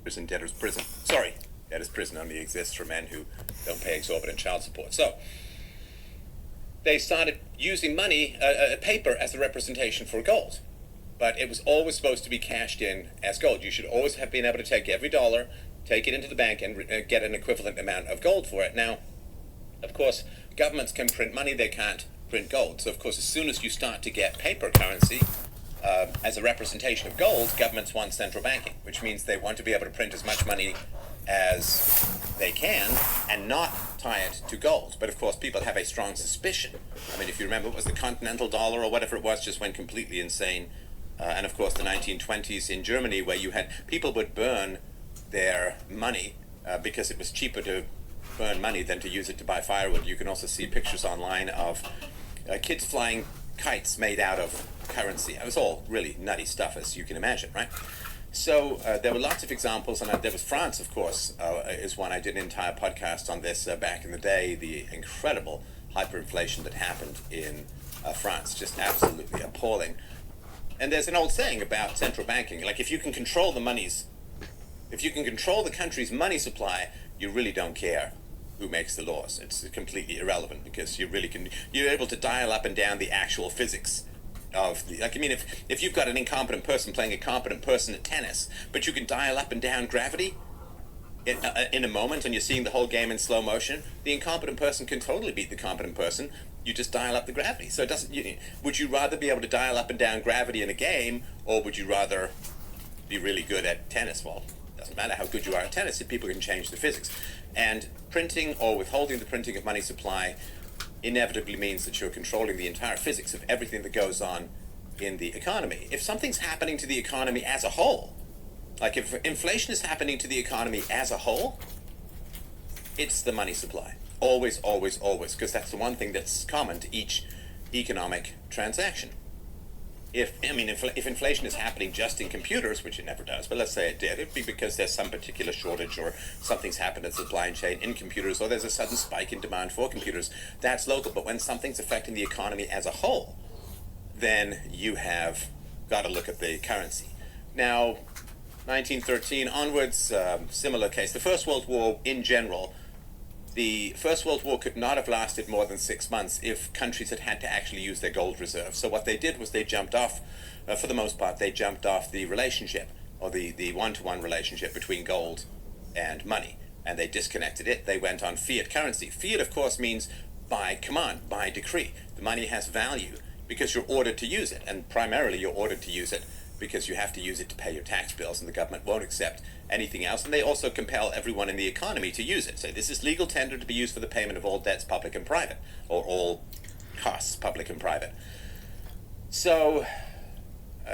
prison, debtor's prison. Sorry, debtor's prison only exists for men who don't pay exorbitant child support. So they started using money, paper, as a representation for gold. But it was always supposed to be cashed in as gold. You should always have been able to take every dollar, take it into the bank, and get an equivalent amount of gold for it. Now, of course, governments can print money, they can't print gold. So, of course, as soon as you start to get paper currency as a representation of gold, governments want central banking, which means they want to be able to print as much money as they can and not tie it to gold. But, of course, people have a strong suspicion. I mean, if you remember, it was the Continental Dollar or whatever it was, just went completely insane. And, of course, the 1920s in Germany, where you had people would burn their money because it was cheaper to burn money than to use it to buy firewood. You can also see pictures online of kids flying kites made out of currency. It was all really nutty stuff, as you can imagine, right? So there were lots of examples, and there was France, of course, is one. I did an entire podcast on this back in the day, the incredible hyperinflation that happened in France, just absolutely appalling. And there's an old saying about central banking, like if you can control the country's money supply, you really don't care who makes the laws. It's completely irrelevant because you're able to dial up and down the actual physics of the, like, I mean, if you've got an incompetent person playing a competent person at tennis, but you can dial up and down gravity in a moment and you're seeing the whole game in slow motion, the incompetent person can totally beat the competent person. You just dial up the gravity. So it doesn't. Would you rather be able to dial up and down gravity in a game, or would you rather be really good at tennis? Well, it doesn't matter how good you are at tennis if people can change the physics. And printing or withholding the printing of money supply inevitably means that you're controlling the entire physics of everything that goes on in the economy. If something's happening to the economy as a whole, like if inflation is happening to the economy as a whole, it's the money supply. Always, always, always, because that's the one thing that's common to each economic transaction. If inflation is happening just in computers, which it never does, but let's say it did, it'd be because there's some particular shortage or something's happened in the supply chain in computers, or there's a sudden spike in demand for computers. That's local. But when something's affecting the economy as a whole, then you have got to look at the currency. Now, 1913 onwards, similar case. The First World War in general, the First World War could not have lasted more than 6 months if countries had to actually use their gold reserves. So what they did was they jumped off, for the most part, they jumped off the relationship, or the one-to-one relationship between gold and money, and they disconnected it. They went on fiat currency. Fiat, of course, means by command, by decree. The money has value because you're ordered to use it, and primarily you're ordered to use it because you have to use it to pay your tax bills, and the government won't accept anything else. And they also compel everyone in the economy to use it. So this is legal tender to be used for the payment of all debts, public and private, or all costs, public and private. So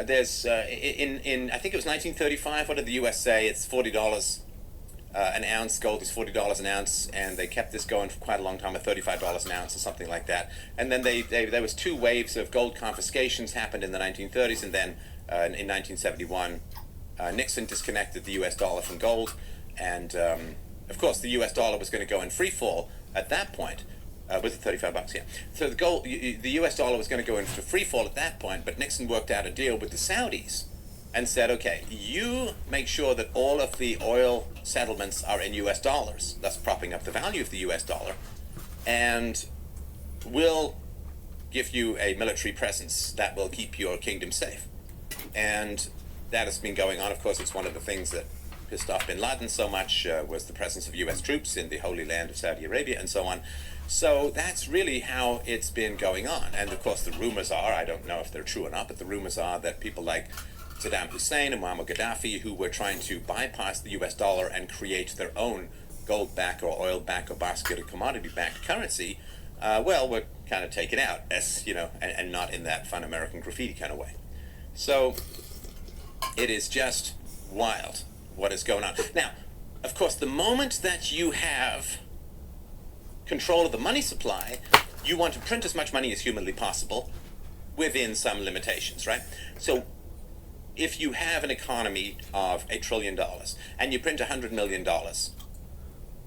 there's in I think it was 1935. What did the U.S. say? It's $40 an ounce. Gold is $40 an ounce, and they kept this going for quite a long time, at $35 an ounce or something like that. And then there was two waves of gold confiscations happened in the 1930s, and then in 1971, Nixon disconnected the U.S. dollar from gold, and of course the U.S. dollar was going to go in free fall at that point. Was it $35? Yeah. So the U.S. dollar was going to go into free fall at that point, but Nixon worked out a deal with the Saudis and said, okay, you make sure that all of the oil settlements are in U.S. dollars, thus propping up the value of the U.S. dollar, and we'll give you a military presence that will keep your kingdom safe. And that has been going on. Of course, it's one of the things that pissed off bin Laden so much was the presence of U.S. troops in the Holy Land of Saudi Arabia and so on. So that's really how it's been going on. And of course, the rumors are, I don't know if they're true or not, but the rumors are that people like Saddam Hussein and Muammar Gaddafi, who were trying to bypass the U.S. dollar and create their own gold-backed or oil-backed or basket or commodity-backed currency, were kind of taken out, as you know, and not in that fun American graffiti kind of way. So it is just wild what is going on. Now, of course, the moment that you have control of the money supply, you want to print as much money as humanly possible within some limitations, right? So if you have an economy of $1 trillion and you print $100 million,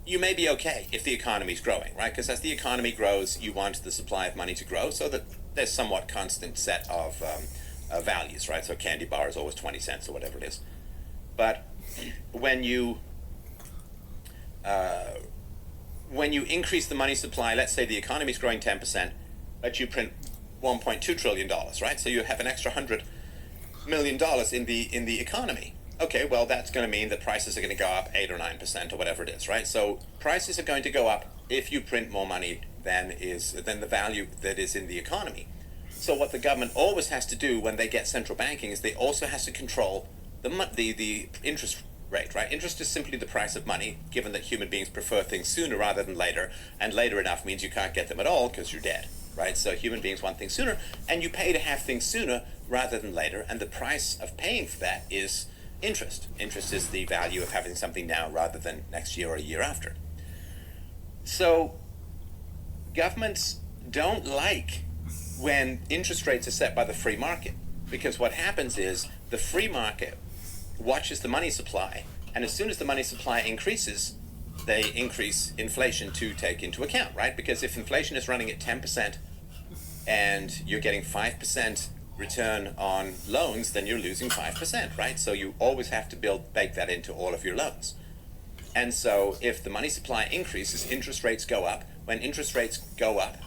you may be okay if the economy is growing, right? Because as the economy grows, you want the supply of money to grow so that there's somewhat constant set of values, right? So a candy bar is always 20 cents or whatever it is. But when you increase the money supply, let's say the economy is growing 10%, but you print $1.2 trillion, right? So you have an extra $100 million in the economy. Okay, well, that's going to mean that prices are going to go up 8 or 9% or whatever it is, right? So prices are going to go up if you print more money than the value that is in the economy. So what the government always has to do when they get central banking is they also has to control the interest rate, right? Interest is simply the price of money, given that human beings prefer things sooner rather than later, and later enough means you can't get them at all because you're dead, right? So human beings want things sooner, and you pay to have things sooner rather than later, and the price of paying for that is interest. Interest is the value of having something now rather than next year or a year after. So governments don't like when interest rates are set by the free market, because what happens is the free market watches the money supply, and as soon as the money supply increases, they increase inflation to take into account, right? Because if inflation is running at 10% and you're getting 5% return on loans, then you're losing 5%, right? So you always have to bake that into all of your loans. And so if the money supply increases, interest rates go up. When interest rates go up,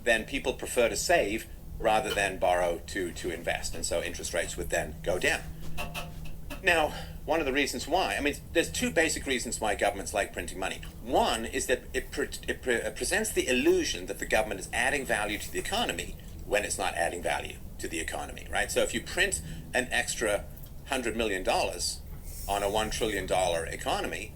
then people prefer to save rather than borrow to invest. And so interest rates would then go down. Now, one of the reasons why, I mean, there's two basic reasons why governments like printing money. One is that it presents the illusion that the government is adding value to the economy when it's not adding value to the economy, right? So if you print an extra $100 million on a $1 trillion economy,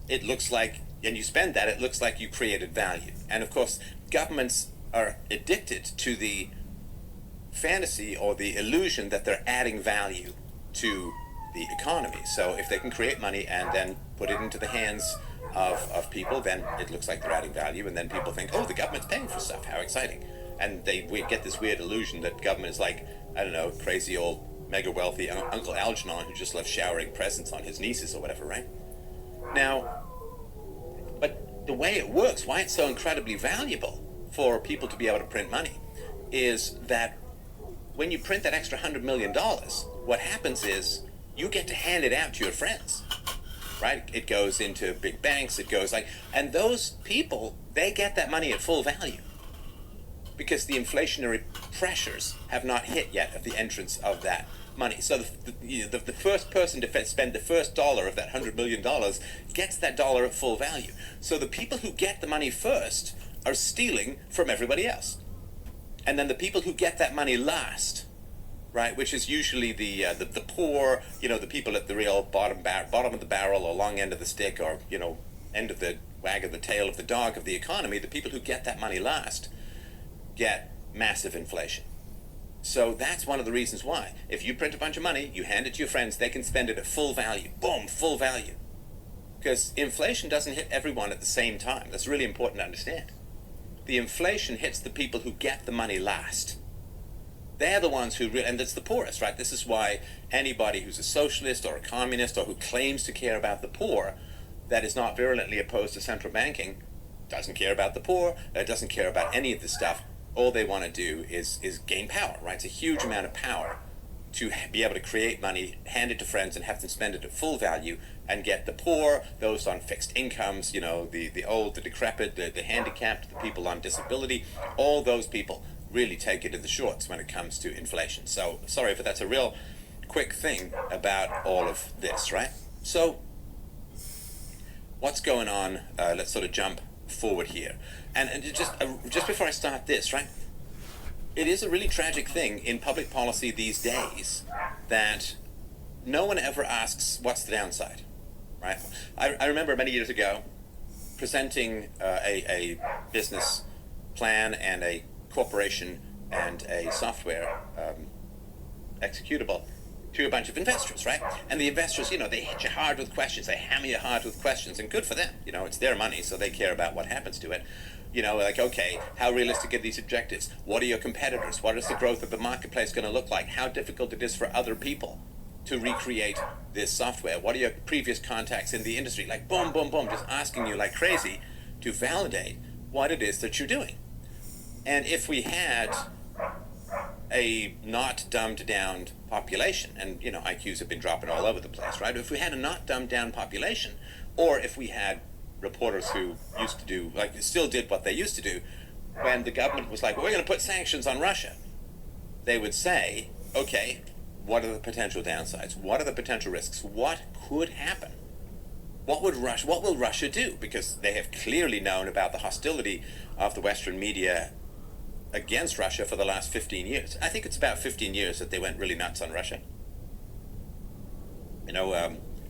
it looks like, and you spend that, it looks like you created value. And of course, governments are addicted to the fantasy or the illusion that they're adding value to the economy. So if they can create money and then put it into the hands of people, then it looks like they're adding value, and then people think, oh, the government's paying for stuff, how exciting. And we get this weird illusion that government is like, I don't know, crazy old mega wealthy Uncle Algernon who just loves showering presents on his nieces or whatever, right? Now, but the way it works, why it's so incredibly valuable for people to be able to print money, is that when you print that extra $100 million, what happens is you get to hand it out to your friends, right? It goes into big banks, it goes like, and those people, they get that money at full value because the inflationary pressures have not hit yet of the entrance of that money. So the first person to spend the first dollar of that $100 million gets that dollar at full value. So the people who get the money first are stealing from everybody else. And then the people who get that money last, right, which is usually the poor, the people at the real bottom of the barrel or long end of the stick, or, end of the wag of the tail of the dog of the economy, the people who get that money last get massive inflation. So that's one of the reasons why. If you print a bunch of money, you hand it to your friends, they can spend it at full value. Boom, full value. Because inflation doesn't hit everyone at the same time. That's really important to understand. The inflation hits the people who get the money last. They're the ones who and it's the poorest, right? This is why anybody who's a socialist or a communist or who claims to care about the poor, that is not virulently opposed to central banking, doesn't care about the poor, doesn't care about any of this stuff. All they want to do is gain power, right? It's a huge amount of power to be able to create money, hand it to friends, and have them spend it at full value, and get the poor, those on fixed incomes, the old, the decrepit, the handicapped, the people on disability, all those people really take it in the shorts when it comes to inflation. So, sorry, but that's a real quick thing about all of this, right? So, what's going on? Let's sort of jump forward here. And just before I start this, right? It is a really tragic thing in public policy these days that no one ever asks what's the downside, right? I remember many years ago presenting a business plan and a corporation and a software executable to a bunch of investors, right? And the investors, they hit you hard with questions, they hammer you hard with questions, and good for them. It's their money, so they care about what happens to it. Like, okay, how realistic are these objectives? What are your competitors? What is the growth of the marketplace going to look like? How difficult it is for other people to recreate this software? What are your previous contacts in the industry? Like, boom, boom, boom, just asking you like crazy to validate what it is that you're doing. And if we had a not dumbed down population, and IQs have been dropping all over the place, right? If we had a not dumbed down population, or if we had reporters who used to do, like, still did what they used to do, when the government was like, well, we're going to put sanctions on Russia, they would say, okay, what are the potential downsides? What are the potential risks? What could happen? What will Russia do? Because they have clearly known about the hostility of the Western media against Russia for the last 15 years. I think it's about 15 years that they went really nuts on Russia.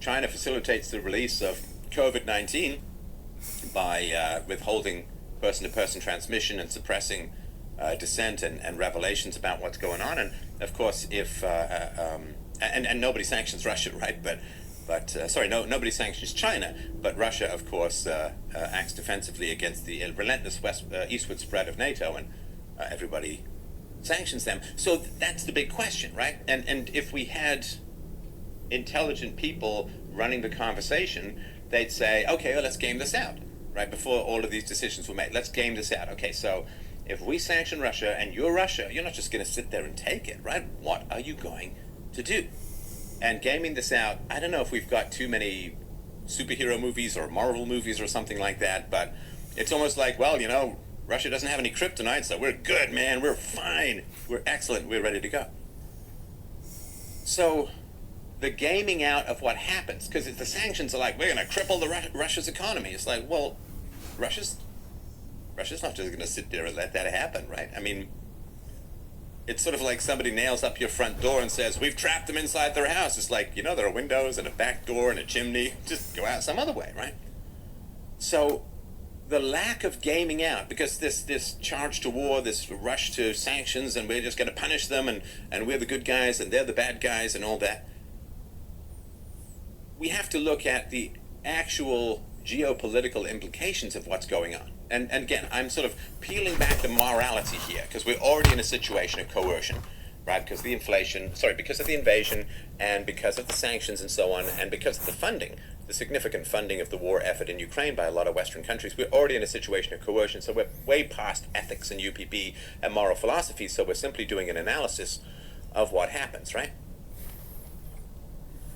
China facilitates the release of COVID-19 by withholding person-to-person transmission and suppressing dissent and revelations about what's going on. And of course, if and nobody sanctions Russia, right? Nobody sanctions China, but Russia, of course, acts defensively against the relentless eastward spread of NATO, and everybody sanctions them. So that's the big question, right? And if we had intelligent people running the conversation, they'd say, okay, well, let's game this out, right? Before all of these decisions were made, let's game this out. Okay, so if we sanction Russia and you're Russia, you're not just going to sit there and take it, right? What are you going to do? And gaming this out, I don't know if we've got too many superhero movies or Marvel movies or something like that, but it's almost like, well, Russia doesn't have any kryptonite, so we're good, man. We're fine. We're excellent. We're ready to go. So the gaming out of what happens, because the sanctions are like, we're going to cripple Russia's economy. It's like, well, Russia's not just going to sit there and let that happen, right? I mean, it's sort of like somebody nails up your front door and says, we've trapped them inside their house. It's like, there are windows and a back door and a chimney. Just go out some other way, right? So the lack of gaming out, because this charge to war, this rush to sanctions, and we're just going to punish them, and we're the good guys and they're the bad guys and all that, we have to look at the actual geopolitical implications of what's going on. And again, I'm sort of peeling back the morality here, because we're already in a situation of coercion, right? Because of the invasion, and because of the sanctions and so on, and because of the funding, the significant funding of the war effort in Ukraine by a lot of Western countries, we're already in a situation of coercion. So we're way past ethics and UPP and moral philosophy, so we're simply doing an analysis of what happens, right?